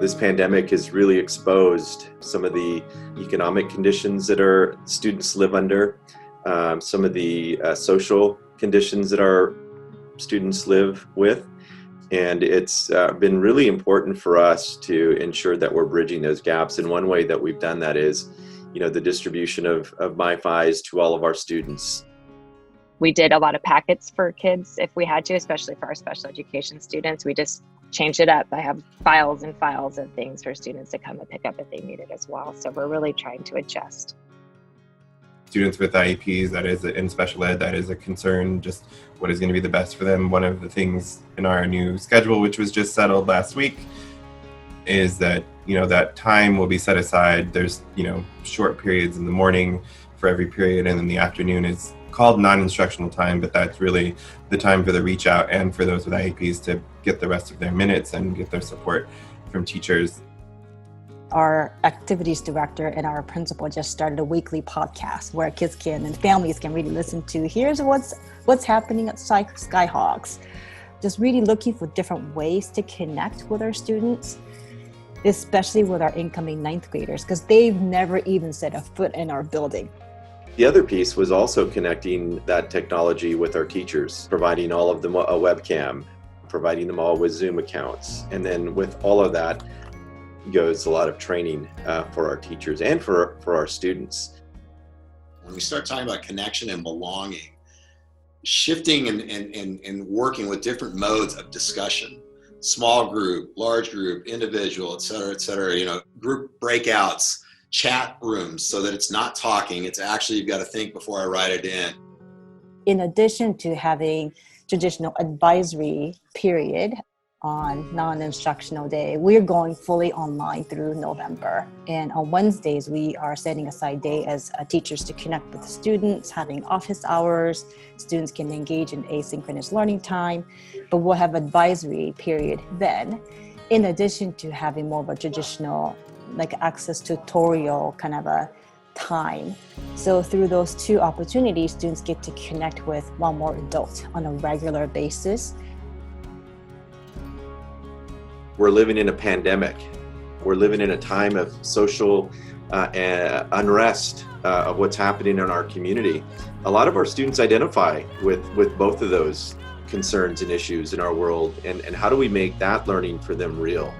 This pandemic has really exposed some of the economic conditions that our students live under, some of the social conditions that our students live with. And it's been really important for us to ensure that we're bridging those gaps. And one way that we've done that is, the distribution of MiFis to all of our students. We did a lot of packets for kids if we had to, especially for our special education students. We just changed it up. I have files and files of things for students to come and pick up if they need it as well. So we're really trying to adjust. Students with IEPs, that is in special ed, that is a concern, just what is going to be the best for them. One of the things in our new schedule, which was just settled last week, is that, that time will be set aside. There's, short periods in the morning for every period, and then the afternoon is called non-instructional time, but that's really the time for the reach out and for those with IEPs to get the rest of their minutes and get their support from teachers. Our activities director and our principal just started a weekly podcast where kids can and families can really listen to, here's what's happening at Skyhawks. Just really looking for different ways to connect with our students, especially with our incoming ninth graders, because they've never even set a foot in our building. The other piece was also connecting that technology with our teachers, providing all of them a webcam, providing them all with Zoom accounts. And then with all of that goes a lot of training for our teachers and for our students. When we start talking about connection and belonging, shifting and working with different modes of discussion, small group, large group, individual, et cetera, group breakouts, chat rooms, so that it's not talking, it's actually, you've got to think before I write it in. In addition to having traditional advisory period on non-instructional day, we're going fully online through November. And on Wednesdays, we are setting aside day as teachers to connect with the students, having office hours. Students can engage in asynchronous learning time, but we'll have advisory period then, in addition to having more of a traditional access tutorial kind of a time. So through those two opportunities, students get to connect with one more adult on a regular basis. We're living in a pandemic. We're living in a time of social unrest of what's happening in our community. A lot of our students identify with both of those concerns and issues in our world, and how do we make that learning for them real?